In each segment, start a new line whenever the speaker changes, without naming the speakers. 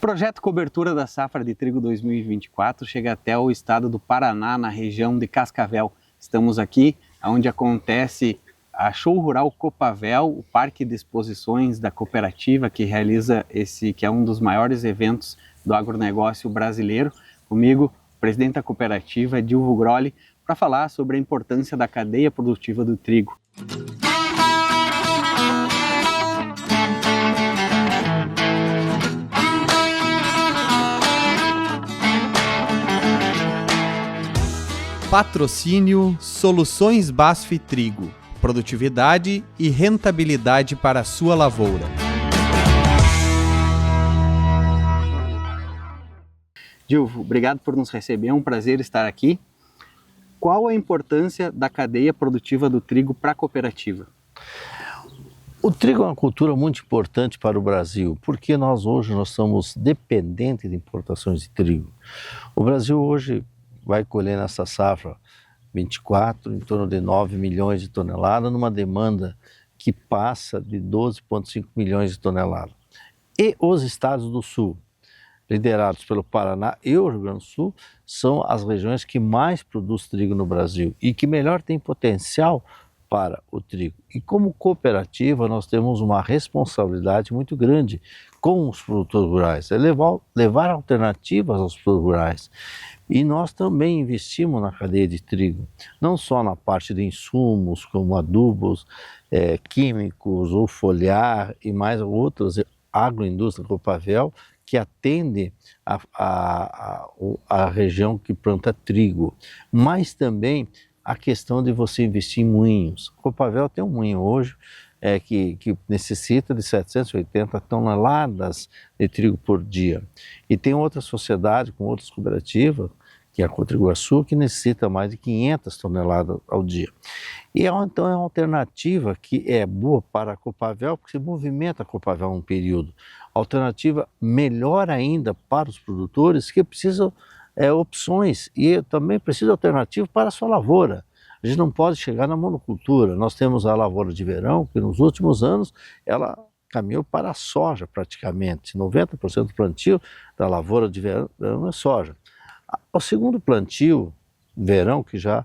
projeto Cobertura da Safra de Trigo 2024 chega até o estado do Paraná, na região de Cascavel. Estamos aqui onde acontece a Show Rural Copavel, o parque de exposições da cooperativa que realiza que é um dos maiores eventos do agronegócio brasileiro. Comigo, o presidente da cooperativa, Dilvo Grolli, para falar sobre a importância da cadeia produtiva do trigo.
Patrocínio Soluções BASF Trigo. Produtividade e rentabilidade para a sua lavoura.
Dilvo, obrigado por nos receber, é um prazer estar aqui. Qual a importância da cadeia produtiva do trigo para a cooperativa?
O trigo é uma cultura muito importante para o Brasil, porque hoje nós somos dependentes de importações de trigo. O Brasil hoje vai colher nessa safra 24, em torno de 9 milhões de toneladas, numa demanda que passa de 12,5 milhões de toneladas. E os estados do Sul, liderados pelo Paraná e o Rio Grande do Sul, são as regiões que mais produzem trigo no Brasil e que melhor têm potencial para o trigo. E como cooperativa, nós temos uma responsabilidade muito grande com os produtores rurais, é levar alternativas aos produtores rurais. E nós também investimos na cadeia de trigo, não só na parte de insumos, como adubos, químicos, ou foliar e mais outras, agroindústria Copavel, que atende a região que planta trigo, mas também a questão de você investir em moinhos. A Copavel tem um moinho hoje que necessita de 780 toneladas de trigo por dia. E tem outra sociedade com outras cooperativas, que é a Cotriguaçu, que necessita mais de 500 toneladas ao dia. E então é uma alternativa que é boa para a Copavel, porque se movimenta a Copavel um período. Alternativa melhor ainda para os produtores que precisam opções e também precisam de alternativa para a sua lavoura. A gente não pode chegar na monocultura. Nós temos a lavoura de verão, que nos últimos anos ela caminhou para a soja praticamente. 90% do plantio da lavoura de verão é soja. O segundo plantio, verão, que já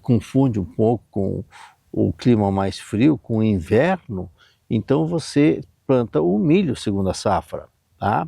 confunde um pouco com o clima mais frio, com o inverno, então você planta o milho segunda safra, tá?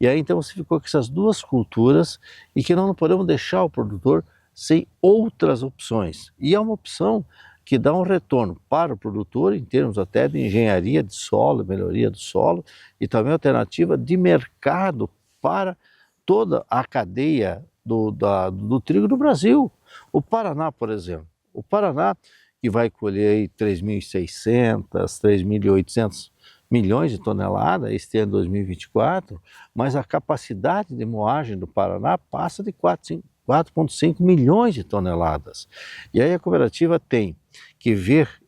E aí então você ficou com essas duas culturas e que nós não podemos deixar o produtor sem outras opções. E é uma opção que dá um retorno para o produtor em termos até de engenharia de solo, melhoria do solo e também alternativa de mercado para toda a cadeia do trigo do Brasil. O Paraná, por exemplo, o Paraná que vai colher 3.600, 3.800 milhões de toneladas este ano 2024, mas a capacidade de moagem do Paraná passa de 4,5 milhões de toneladas. E aí a cooperativa tem que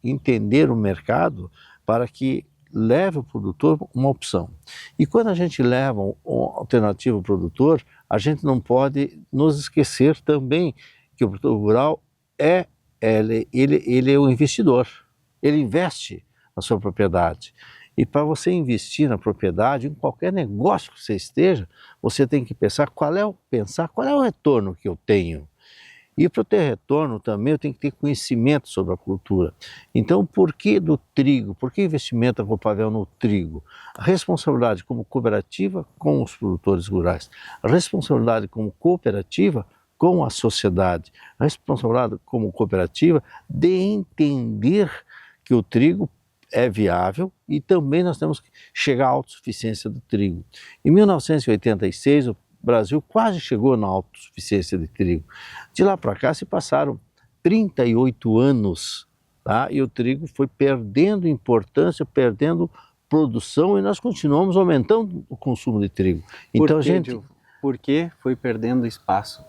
entender o mercado para que leve o produtor uma opção. E quando a gente leva uma alternativa ao produtor, a gente não pode nos esquecer também que o produtor rural ele é um investidor, ele investe na sua propriedade. E para você investir na propriedade, em qualquer negócio que você esteja, você tem que pensar qual é o retorno que eu tenho. E para ter retorno também eu tenho que ter conhecimento sobre a cultura. Então, por que do trigo? Por que investimento da Copavel no trigo? A responsabilidade como cooperativa com os produtores rurais. A responsabilidade como cooperativa com a sociedade. A responsabilidade como cooperativa de entender que o trigo é viável e também nós temos que chegar à autossuficiência do trigo. Em 1986, o Brasil quase chegou na autossuficiência de trigo. De lá para cá se passaram 38 anos, tá? E o trigo foi perdendo importância, perdendo produção e nós continuamos aumentando o consumo de trigo. Então,
Por que foi perdendo espaço?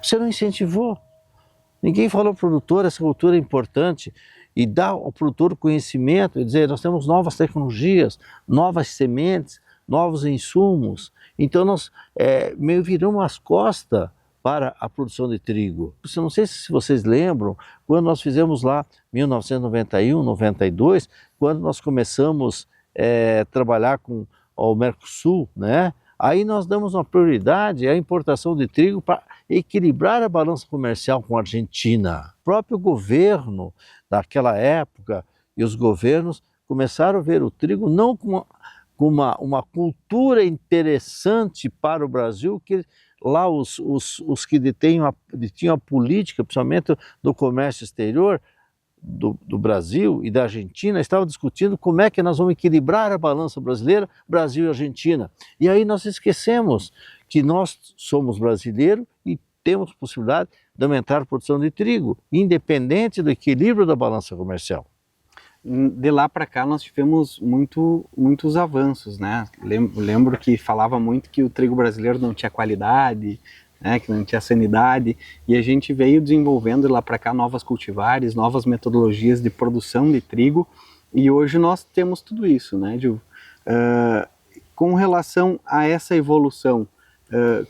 Você não incentivou. Ninguém falou ao produtor, essa cultura é importante. E dá ao produtor o conhecimento e dizer, nós temos novas tecnologias, novas sementes, novos insumos. Então nós meio viramos as costas para a produção de trigo. Eu não sei se vocês lembram, quando nós fizemos lá, 1991, 92, quando nós começamos a trabalhar com o Mercosul, né? Aí nós damos uma prioridade à importação de trigo para equilibrar a balança comercial com a Argentina. O próprio governo daquela época e os governos começaram a ver o trigo não como uma cultura interessante para o Brasil, que lá os que detinham a política, principalmente do comércio exterior, do Brasil e da Argentina, estavam discutindo como é que nós vamos equilibrar a balança brasileira, Brasil e Argentina. E aí nós esquecemos que nós somos brasileiros e temos possibilidade de aumentar a produção de trigo, independente do equilíbrio da balança comercial.
De lá para cá nós tivemos muitos avanços, né? Lembro que falava muito que o trigo brasileiro não tinha qualidade, né, que não tinha sanidade, e a gente veio desenvolvendo de lá para cá novas cultivares, novas metodologias de produção de trigo, e hoje nós temos tudo isso, né, Gil? Com relação a essa evolução,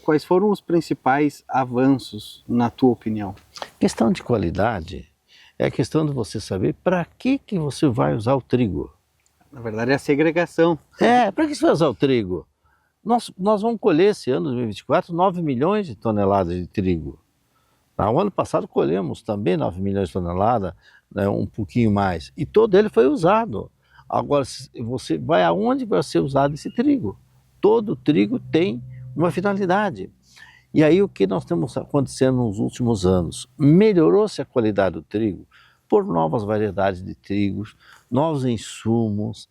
quais foram os principais avanços, na tua opinião?
Questão de qualidade é a questão de você saber para que você vai usar o trigo.
Na verdade é a segregação.
Para que você vai usar o trigo? Nós vamos colher esse ano, 2024, 9 milhões de toneladas de trigo. O ano passado colhemos também 9 milhões de toneladas, né, um pouquinho mais, e todo ele foi usado. Agora, você vai aonde vai ser usado esse trigo? Todo trigo tem uma finalidade. E aí o que nós temos acontecendo nos últimos anos? Melhorou-se a qualidade do trigo por novas variedades de trigos, novos insumos,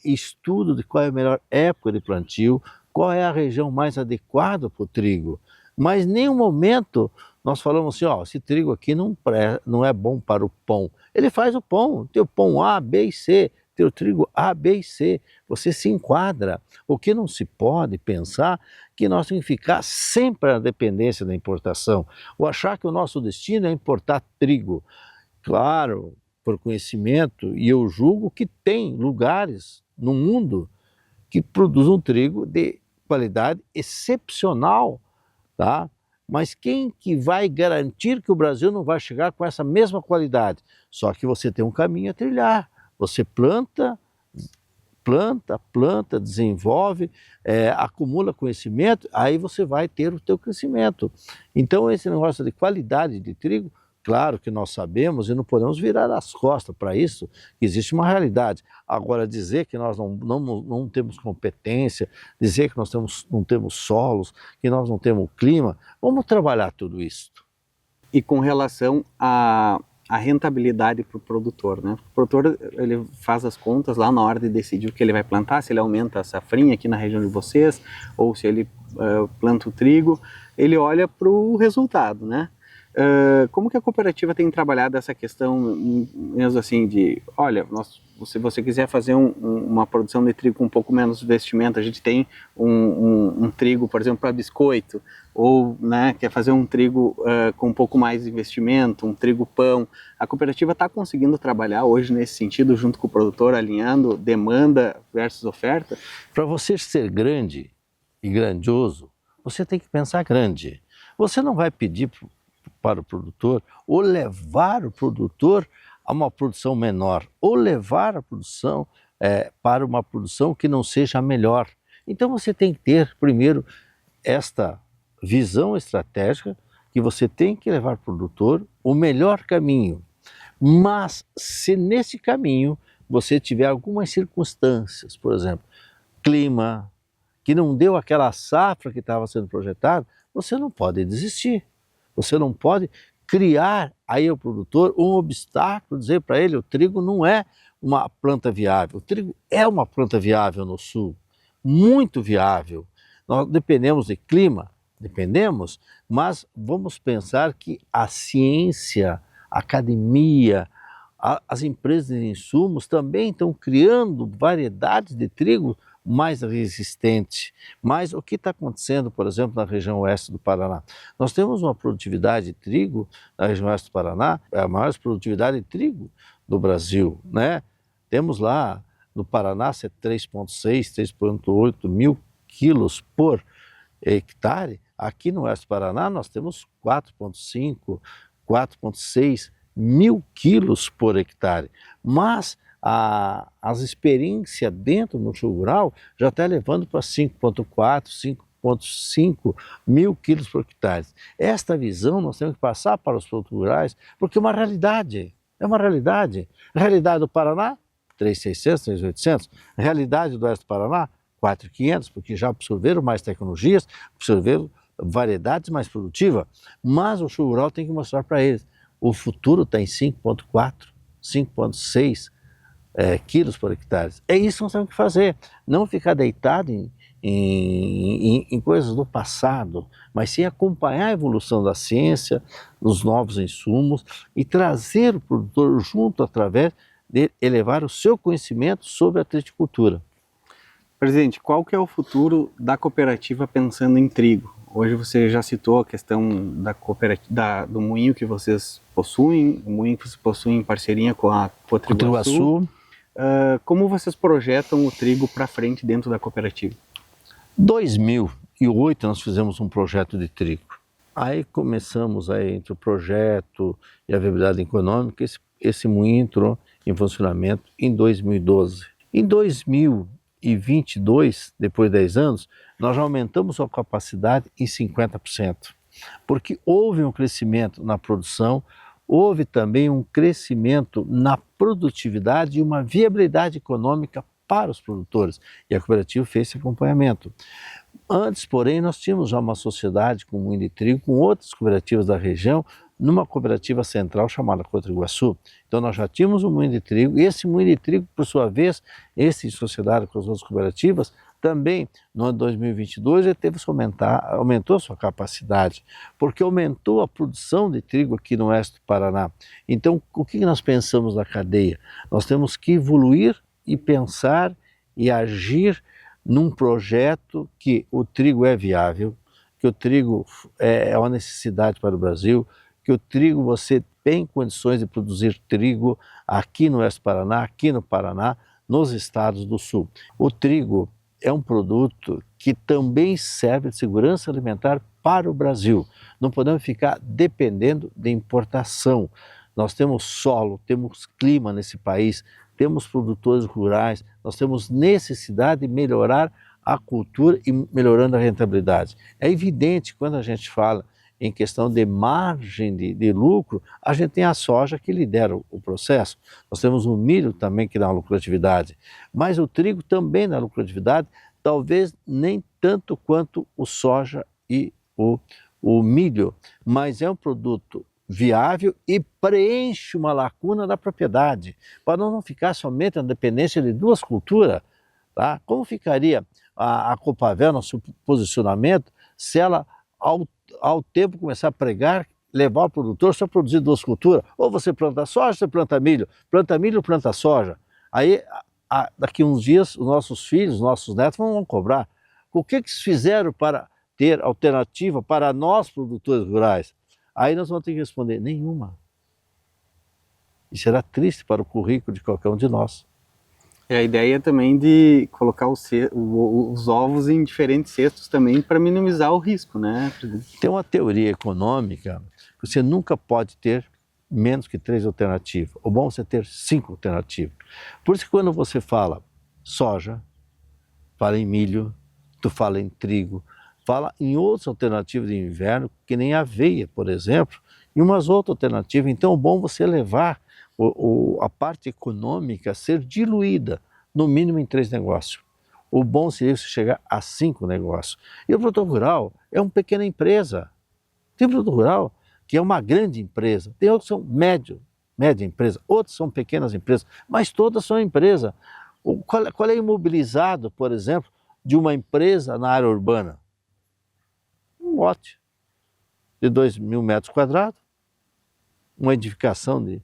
estudo de qual é a melhor época de plantio, qual é a região mais adequada para o trigo. Mas em nenhum momento nós falamos assim, esse trigo aqui não é bom para o pão. Ele faz o pão, tem o pão A, B e C, tem o trigo A, B e C. Você se enquadra. O que não se pode pensar que nós temos que ficar sempre na dependência da importação, ou achar que o nosso destino é importar trigo. Claro, por conhecimento, e eu julgo que tem lugares no mundo que produzem trigo de qualidade excepcional, tá? Mas quem que vai garantir que o Brasil não vai chegar com essa mesma qualidade? Só que você tem um caminho a trilhar. Você planta, desenvolve, acumula conhecimento, aí você vai ter o teu crescimento. Então esse negócio de qualidade de trigo, claro que nós sabemos e não podemos virar as costas para isso, que existe uma realidade. Agora, dizer que nós não temos competência, dizer que nós não temos solos, que nós não temos clima, vamos trabalhar tudo isso.
E com relação a rentabilidade para o produtor, né? O produtor, ele faz as contas lá na hora de decidir o que ele vai plantar, se ele aumenta a safrinha aqui na região de vocês, ou se ele planta o trigo, ele olha para o resultado, né? Como que a cooperativa tem trabalhado essa questão mesmo assim de, olha, se você quiser fazer uma produção de trigo com um pouco menos investimento, a gente tem um trigo, por exemplo, para biscoito, ou né, quer fazer um trigo com um pouco mais de investimento, um trigo pão. A cooperativa está conseguindo trabalhar hoje nesse sentido junto com o produtor, alinhando demanda versus oferta?
Para você ser grande e grandioso, você tem que pensar grande. Você não vai pedir para o produtor, ou levar o produtor a uma produção menor, ou levar a produção para uma produção que não seja a melhor. Então você tem que ter primeiro esta visão estratégica, que você tem que levar para o produtor o melhor caminho. Mas se nesse caminho você tiver algumas circunstâncias, por exemplo, clima, que não deu aquela safra que estava sendo projetada, você não pode desistir. Você não pode criar aí ao produtor um obstáculo, dizer para ele, o trigo não é uma planta viável. O trigo é uma planta viável no sul, muito viável. Nós dependemos de clima, mas vamos pensar que a ciência, a academia, as empresas de insumos também estão criando variedades de trigo mais resistente. Mas o que está acontecendo, por exemplo, na região oeste do Paraná? Nós temos uma produtividade de trigo na região oeste do Paraná, é a maior produtividade de trigo do Brasil, né? Temos lá no Paraná 3,6, 3,8 mil quilos por hectare. Aqui no oeste do Paraná nós temos 4,5, 4,6 mil quilos por hectare. Mas as experiências dentro do show rural já está levando para 5,4, 5,5 mil quilos por hectare. Esta visão nós temos que passar para os produtos rurais, porque é uma realidade. É uma realidade. Realidade do Paraná, 3.600, 3.800. Realidade do Oeste do Paraná, 4.500, porque já absorveram mais tecnologias, absorveram variedades mais produtivas. Mas o show rural tem que mostrar para eles. O futuro está em 5,4, 5,6 quilos por hectare. É isso que nós temos que fazer. Não ficar deitado em coisas do passado, mas sim acompanhar a evolução da ciência, dos novos insumos e trazer o produtor junto através de elevar o seu conhecimento sobre a triticultura.
Presidente, qual que é o futuro da cooperativa pensando em trigo? Hoje você já citou a questão da cooperativa, do moinho que vocês possuem, o moinho que vocês possuem em parceria com a Cotriguaçu. Como vocês projetam o trigo para frente dentro da cooperativa?
Em 2008 nós fizemos um projeto de trigo. Aí começamos entre o projeto e a viabilidade econômica, esse moinho entrou em funcionamento em 2012. Em 2022, depois de 10 anos, nós já aumentamos a capacidade em 50%, porque houve um crescimento na produção, houve também um crescimento na produtividade e uma viabilidade econômica para os produtores, e a cooperativa fez esse acompanhamento. Antes, porém, nós tínhamos já uma sociedade com moinho de trigo, com outras cooperativas da região, numa cooperativa central chamada Cotriguaçu. Então nós já tínhamos um moinho de trigo, e esse moinho de trigo, por sua vez, esse em sociedade com as outras cooperativas, também no ano 2022 ele teve que aumentou sua capacidade, porque aumentou a produção de trigo aqui no oeste do Paraná. Então o que nós pensamos na cadeia? Nós temos que evoluir e pensar e agir num projeto que o trigo é viável, que o trigo é uma necessidade para o Brasil, que o trigo você tem condições de produzir trigo aqui no oeste do Paraná, aqui no Paraná, nos estados do sul. O trigo é um produto que também serve de segurança alimentar para o Brasil. Não podemos ficar dependendo de importação. Nós temos solo, temos clima nesse país, temos produtores rurais, nós temos necessidade de melhorar a cultura e melhorando a rentabilidade. É evidente, quando a gente fala em questão de margem de lucro, a gente tem a soja que lidera o processo. Nós temos o milho também que dá uma lucratividade, mas o trigo também dá lucratividade, talvez nem tanto quanto o soja e o milho, mas é um produto viável e preenche uma lacuna da propriedade, para não ficar somente na dependência de duas culturas. Tá? Como ficaria a Copavel no seu posicionamento se ela, ao tempo, começar a pregar, levar o produtor só a produzir duas culturas? Ou você planta soja, ou você planta milho, planta soja. Aí, daqui uns dias, os nossos filhos, os nossos netos vão cobrar. O que eles fizeram para ter alternativa para nós, produtores rurais? Aí nós vamos ter que responder, nenhuma. E será triste para o currículo de qualquer um de nós.
É a ideia também de colocar os ovos em diferentes cestos também para minimizar o risco, né, presidente?
Tem uma teoria econômica que você nunca pode ter menos que 3 alternativas. O bom é você ter 5 alternativas. Por isso que quando você fala soja, fala em milho, tu fala em trigo, fala em outras alternativas de inverno, que nem aveia, por exemplo, e umas outras alternativas. Então é bom você levar a parte econômica a ser diluída, no mínimo em 3 negócios. O bom seria você chegar a 5 negócios. E o produtor rural é uma pequena empresa. Tem produtor rural que é uma grande empresa, tem outros que são média empresa, outros são pequenas empresas, mas todas são empresa. Qual é o imobilizado, por exemplo, de uma empresa na área urbana? Um lote de 2.000 metros quadrados, uma edificação de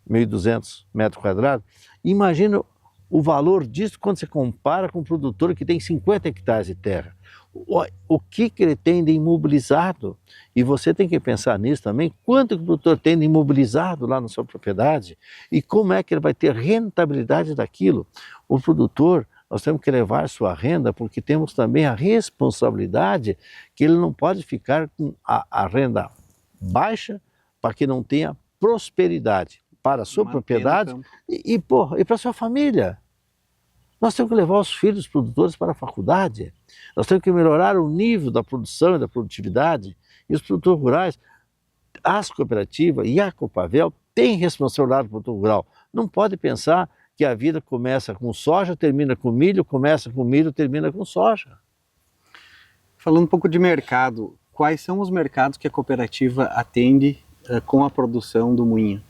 1.200 metros quadrados. Imagina o valor disso quando você compara com um produtor que tem 50 hectares de terra. O que ele tem de imobilizado? E você tem que pensar nisso também, quanto que o produtor tem de imobilizado lá na sua propriedade e como é que ele vai ter rentabilidade daquilo. O produtor, nós temos que levar sua renda, porque temos também a responsabilidade que ele não pode ficar com a renda baixa para que não tenha prosperidade. para a sua
Manter
propriedade
no campo.
e para a sua família. Nós temos que levar os filhos produtores para a faculdade, nós temos que melhorar o nível da produção e da produtividade, e os produtores rurais, as cooperativas e a Copavel têm responsabilidade para o produtor rural. Não pode pensar que a vida começa com soja, termina com milho, começa com milho, termina com soja.
Falando um pouco de mercado, quais são os mercados que a cooperativa atende com a produção do moinho?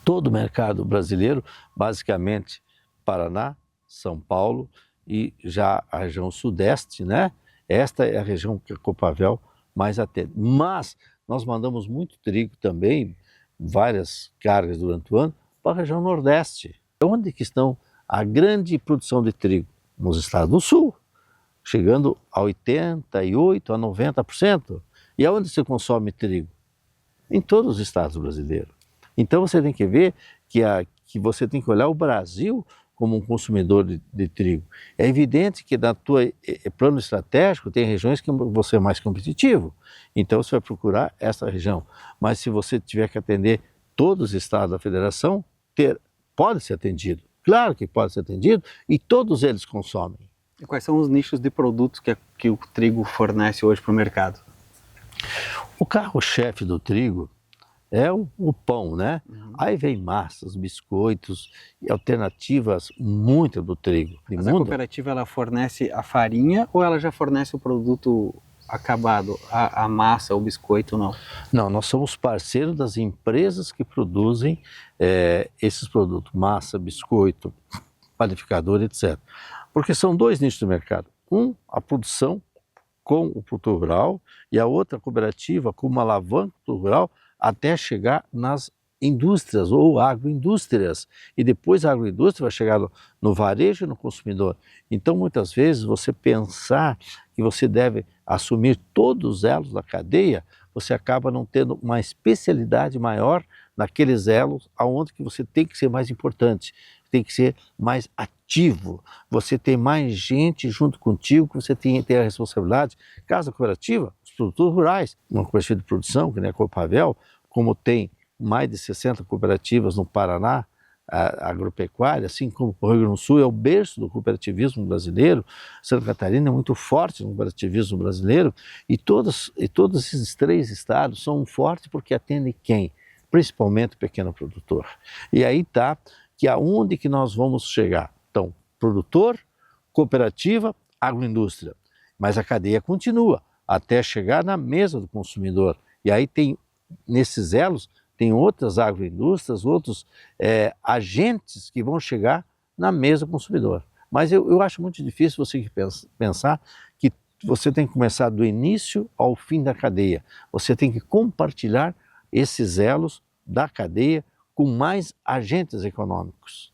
Todo o mercado brasileiro, basicamente Paraná, São Paulo e já a região sudeste, né? Esta é a região que a Copavel mais atende. Mas nós mandamos muito trigo também, várias cargas durante o ano, para a região nordeste. Onde que estão a grande produção de trigo? Nos estados do sul, chegando a 88% a 90%. E aonde se consome trigo? Em todos os estados brasileiros. Então você tem que ver que você tem que olhar o Brasil como um consumidor de trigo. É evidente que na tua plano estratégico tem regiões que você é mais competitivo, então você vai procurar essa região. Mas se você tiver que atender todos os estados da federação, pode ser atendido. Claro que pode ser atendido e todos eles consomem.
E quais são os nichos de produtos que o trigo fornece hoje para o mercado?
O carro-chefe do trigo é o pão, né? Aí vem massas, biscoitos e alternativas muito do trigo.
Mas a cooperativa ela fornece a farinha ou ela já fornece o produto acabado, a massa, o biscoito, não?
Não, nós somos parceiros das empresas que produzem esses produtos, massa, biscoito, panificador, etc. Porque são dois nichos do mercado. Um, a produção com o produtor rural e a outra cooperativa com uma alavanca do rural até chegar nas indústrias ou agroindústrias. E depois a agroindústria vai chegar no varejo e no consumidor. Então, muitas vezes, você pensar que você deve assumir todos os elos da cadeia, você acaba não tendo uma especialidade maior naqueles elos aonde que você tem que ser mais importante, tem que ser mais ativo, você tem mais gente junto contigo, que você tem a responsabilidade. Caso cooperativa, os produtores rurais, uma cooperativa de produção, que nem a Copavel, como tem mais de 60 cooperativas no Paraná, agropecuária, assim como o Rio Grande do Sul é o berço do cooperativismo brasileiro, Santa Catarina é muito forte no cooperativismo brasileiro, e todos esses três estados são fortes porque atendem quem? Principalmente o pequeno produtor. E aí está que aonde que nós vamos chegar? Então, produtor, cooperativa, agroindústria. Mas a cadeia continua até chegar na mesa do consumidor. E aí tem, nesses elos, tem outras agroindústrias, outros agentes que vão chegar na mesa do consumidor. Mas eu acho muito difícil você pensar que você tem que começar do início ao fim da cadeia. Você tem que compartilhar esses elos da cadeia com mais agentes econômicos.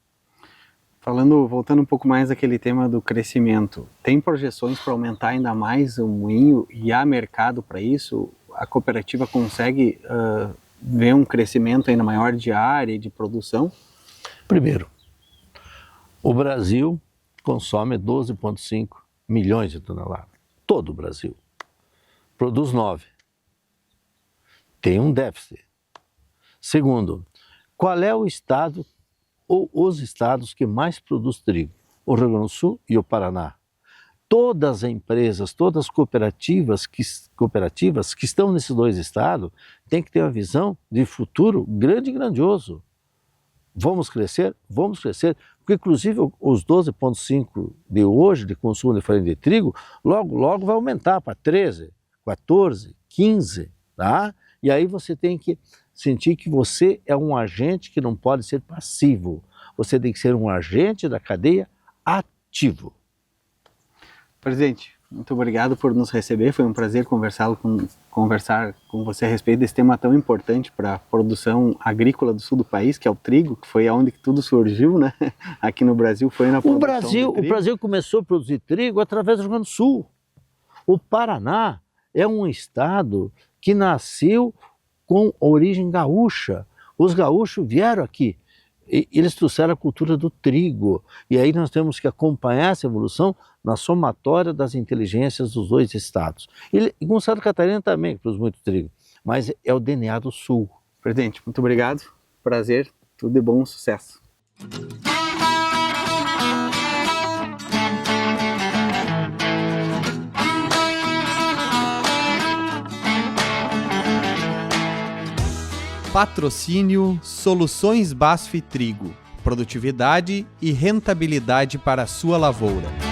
Voltando um pouco mais àquele tema do crescimento, tem projeções para aumentar ainda mais o moinho e há mercado para isso? A cooperativa consegue ver um crescimento ainda maior de área e de produção?
Primeiro, o Brasil consome 12,5 milhões de toneladas. Todo o Brasil. Produz 9. Tem um déficit. Segundo, qual é o estado ou os estados que mais produz trigo? O Rio Grande do Sul e o Paraná. Todas as empresas, todas as cooperativas que estão nesses dois estados têm que ter uma visão de futuro grande e grandioso. Vamos crescer? Vamos crescer. Porque, inclusive, os 12,5 de hoje de consumo de farinha de trigo, logo vai aumentar para 13, 14, 15, tá? E aí você tem que sentir que você é um agente que não pode ser passivo. Você tem que ser um agente da cadeia ativo.
Presidente, muito obrigado por nos receber. Foi um prazer conversar com você a respeito desse tema tão importante para a produção agrícola do sul do país, que é o trigo, que foi aonde que tudo surgiu, né? Aqui no Brasil foi na produção do trigo.
O Brasil começou a produzir trigo através do Rio Grande do Sul. O Paraná é um estado que nasceu com origem gaúcha. Os gaúchos vieram aqui, eles trouxeram a cultura do trigo. E aí nós temos que acompanhar essa evolução na somatória das inteligências dos dois estados. E com Santa Catarina também, que produz muito trigo, mas é o DNA do Sul.
Presidente, muito obrigado. Prazer Tudo de bom, sucesso.
Patrocínio Soluções BASF Trigo. Produtividade e rentabilidade para a sua lavoura.